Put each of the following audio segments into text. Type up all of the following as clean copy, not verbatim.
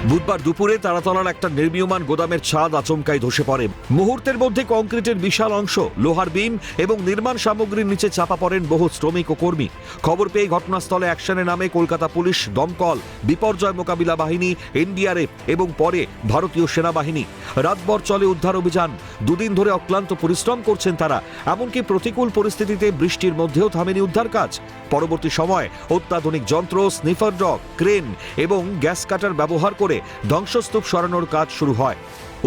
বুধবার দুপুরে তারাতলার একটা নির্মীয়মান গোদামের ছাদ আচমকাই ধসে পড়ে। মুহূর্তের মধ্যে কংক্রিটের বিশাল অংশ, লোহার বিম এবং নির্মাণ সামগ্রীর নিচে চাপা পড়েন বহু শ্রমিক ও কর্মী। খবর পেয়ে ঘটনাস্থলে অ্যাকশনে নামে কলকাতা পুলিশ, দমকল, বিপর্যয় মোকাবিলা বাহিনী, এনডিআরএফ এবং পরে ভারতীয় সেনাবাহিনী। রাতভর চলে উদ্ধার অভিযান। দুদিন ধরে অক্লান্ত পরিশ্রম করছেন তারা। এমনকি প্রতিকূল পরিস্থিতিতে বৃষ্টির মধ্যেও থামেনি উদ্ধার কাজ। পরবর্তী সময় অত্যাধুনিক যন্ত্র, স্নিফার ডগ, ক্রেন এবং গ্যাস কাটার ব্যবহার করে ধ্বংসস্তূপ সরানোর কাজ শুরু হয়।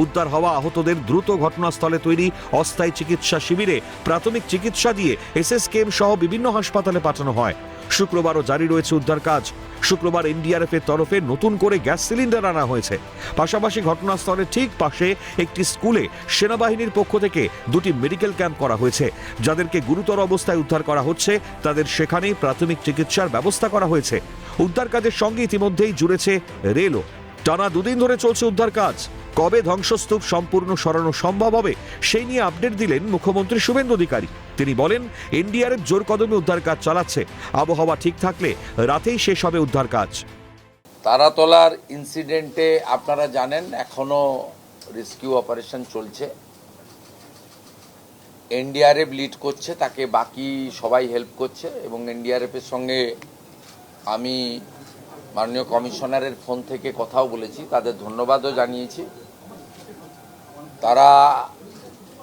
উদ্ধার হওয়া আহতদের দ্রুত ঘটনাস্থলে তৈরি অস্থায়ী চিকিৎসা শিবিরে প্রাথমিক চিকিৎসা দিয়ে এসএসকেএম সহ বিভিন্ন হাসপাতালে পাঠানো হয়। শুক্রবারও জারি রয়েছে উদ্ধার কাজ। শুক্রবার এনডিআরএফ এর তরফে নতুন করে গ্যাস সিলিন্ডার আনা হয়েছে। পাশাপাশি ঘটনাস্থলের ঠিক পাশে একটি স্কুলে সেনাবাহিনীর পক্ষ থেকে দুটি মেডিকেল ক্যাম্প করা হয়েছে। যাদেরকে গুরুতর অবস্থায় উদ্ধার করা হচ্ছে তাদের সেখানেই প্রাথমিক চিকিৎসার ব্যবস্থা করা হয়েছে। উদ্ধার কাজের সঙ্গে ইতিমধ্যেই জুড়েছে রেলও। টানা দুদিন ধরে চলছে উদ্ধার কাজ। কবে ধ্বংসস্তূপ সম্পূর্ণ সরানো সম্ভব হবে সেই নিয়ে আপডেট দিলেন মুখ্যমন্ত্রী শুভেন্দু অধিকারী। তিনি বলেন, এনডিআরএফ জোর কদমে উদ্ধার কাজ চালাচ্ছে। আবহাওয়া ঠিক থাকলে রাতেই শেষ হবে উদ্ধার কাজ। তারাতলার ইনসিডেন্টে আপনারা জানেন এখনো রেস্কিউ অপারেশন চলছে। এনডিআরএফ লিড করছে, তাকে বাকি সবাই হেল্প করছে এবং এনডিআরএফের সঙ্গে আমি মাননীয় কমিশনারের ফোন থেকে কথাও বলেছি, তাদের ধন্যবাদও জানিয়েছি। তারা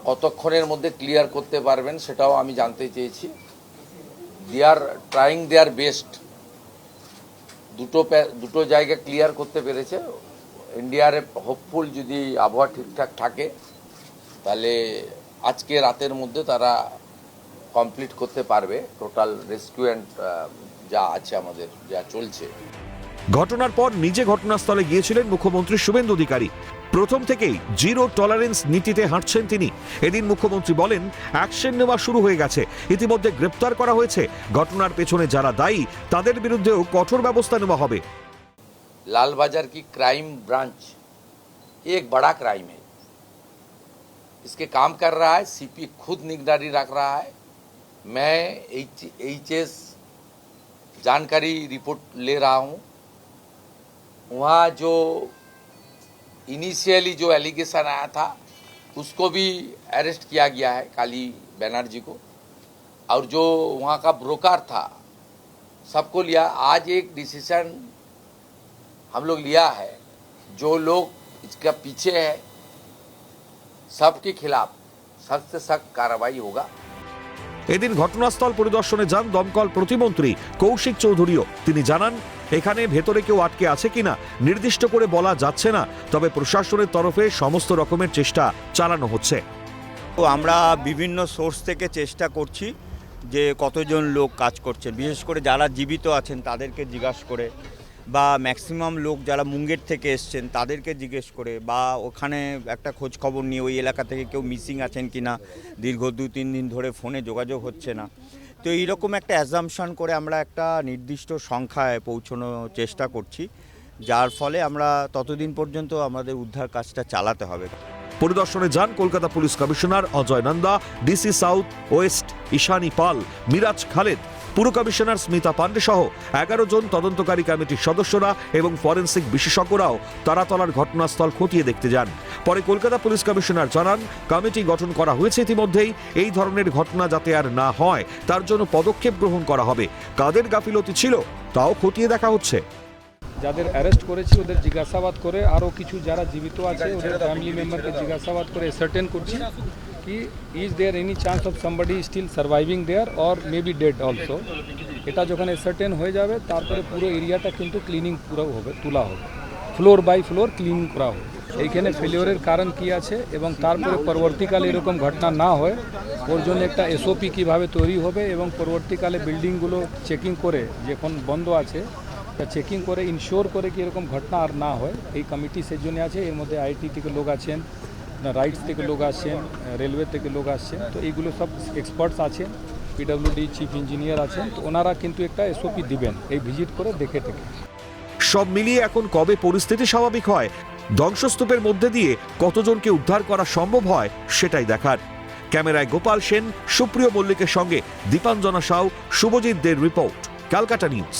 কতক্ষণের মধ্যে ক্লিয়ার করতে পারবেন সেটাও আমি জানতে চেয়েছি। দে আর ট্রাইং দেয়ার বেস্ট। দুটো জায়গা ক্লিয়ার করতে পেরেছে। এনডিআরএফ হোপফুল যদি আবহাওয়া ঠিকঠাক থাকে তাহলে আজকে রাতের মধ্যে তারা কমপ্লিট করতে পারবে টোটাল রেস্কিউ অ্যান্ড যা আছে আমাদের যা চলছে। ঘটনার পর নিজে ঘটনাস্থলে গিয়েছিলেন মুখ্যমন্ত্রী শুভেন্দু অধিকারী। প্রথম থেকেই জিরো টলারেন্স নীতিতে হাঁটছেন তিনি। এদিন মুখ্যমন্ত্রী বলেন, অ্যাকশন নেওয়া শুরু হয়ে গেছে। ইতিমধ্যে গ্রেপ্তার করা হয়েছে। ঘটনার পেছনে যারা দায়ী তাদের বিরুদ্ধেও কঠোর ব্যবস্থা নেওয়া হবে। लालबाजार की क्राइम ब्रांच एक बड़ा क्राइम है। इसके काम कर रहा है सीपी, खुद निगरानी रख रहा है। मैं एचएस जानकारी रिपोर्ट ले रहा हूँ। वहाँ जो इनिशियली जो एलिगेशन आया था उसको भी अरेस्ट किया गया है, काली बनर्जी को, और जो वहाँ का ब्रोकर था सबको लिया। आज एक डिसीजन हम लोग लिया है, जो लोग इसका पीछे है सबके खिलाफ सख्त से सख्त कार्रवाई होगा। এদিন ঘটনাস্থল পরিদর্শনে যান দমকল প্রতিমন্ত্রী কৌশিক চৌধুরীও। তিনি জানান, এখানে ভেতরে কেউ আটকে আছে কিনা নির্দিষ্ট করে বলা যাচ্ছে না, তবে প্রশাসনের তরফে সমস্ত রকমের চেষ্টা চালানো হচ্ছে। তো আমরা বিভিন্ন সোর্স থেকে চেষ্টা করছি যে কতজন লোক কাজ করছেন, বিশেষ করে যারা জীবিত আছেন তাদেরকে জিজ্ঞাসা করে, বা ম্যাক্সিমাম লোক যারা মুঙ্গের থেকে এসছেন তাদেরকে জিজ্ঞেস করে, বা ওখানে একটা খোঁজ খবর নিয়ে ওই এলাকা থেকে কেউ মিসিং আছেন কিনা, দীর্ঘ 2-3 দিন ধরে ফোনে যোগাযোগ হচ্ছে না। তো এইরকম একটা অ্যাজাম্পশন করে আমরা একটা নির্দিষ্ট সংখ্যায় পৌঁছানোর চেষ্টা করছি, যার ফলে আমরা ততদিন পর্যন্ত আমাদের উদ্ধার কাজটা চালাতে হবে। পরিদর্শনে যান Kolkata police commissioner Ajay Nanda, DC south west Ishani Pal, Miraj Khaled, পুর কমিশনার স্মিতা পান্ডে সহ 11 জন তদন্তকারী কমিটির সদস্যরা এবং ফরেনসিক বিশেষজ্ঞরাও তারাতলার ঘটনাস্থল খতিয়ে দেখতে যান। পরে কলকাতা পুলিশ কমিশনার জানান, কমিটি গঠন করা হয়েছে ইতিমধ্যেই। এই ধরনের ঘটনা যাতে আর না হয় তার জন্য পদক্ষেপ গ্রহণ করা হবে। কাদের গাফিলতি ছিল তাও খতিয়ে দেখা হচ্ছে। যাদের অ্যারেস্ট করেছি ওদের জিজ্ঞাসাবাদ করে, আরও কিছু যারা জীবিত আছে ওদের ফ্যামিলি মেম্বারকে জিজ্ঞাসাবাদ করে সার্টেন করছি কি is there any chance of somebody still surviving there or may be dead also. এটা যখন সার্টেন হয়ে যাবে তারপরে পুরো এরিয়াটা কিন্তু ক্লিনিং পুরো হবে, তোলা হবে, ফ্লোর বাই ফ্লোর ক্লিনিং করা হবে। এইখানে ফেলিওরের কারণ কি আছে এবং তারপরে পরবর্তীকালে এরকম ঘটনা না হয় ওর জন্য একটা এসওপি কীভাবে তৈরি হবে এবং পরবর্তীকালে বিল্ডিংগুলো চেকিং করে, যখন বন্ধ আছে তা চেকিং করে ইনশিওর করে কি এরকম ঘটনা আর না হয়। এই কমিটি সেজন্য আছে। এর মধ্যে আইটি থেকে লোক আছেন, রাইটস থেকে লোক আসছেন, রেলওয়ে থেকে লোক আসছেন। তো এইগুলো সব এক্সপার্টস আছেন, পিডব্লিউডি চিফ ইঞ্জিনিয়ার আছেন। তো ওনারা কিন্তু একটা এসওপি দিবেন এই ভিজিট করে দেখে থেকে। সব মিলিয়ে এখন কবে পরিস্থিতি স্বাভাবিক হয়, ধ্বংসস্তূপের মধ্যে দিয়ে কতজনকে উদ্ধার করা সম্ভব হয় সেটাই দেখার। ক্যামেরায় গোপাল সেন, সুপ্রিয় মল্লিকের সঙ্গে দীপাঞ্জনা সাউ, শুভজিৎ দের রিপোর্ট, ক্যালকাটা নিউজ।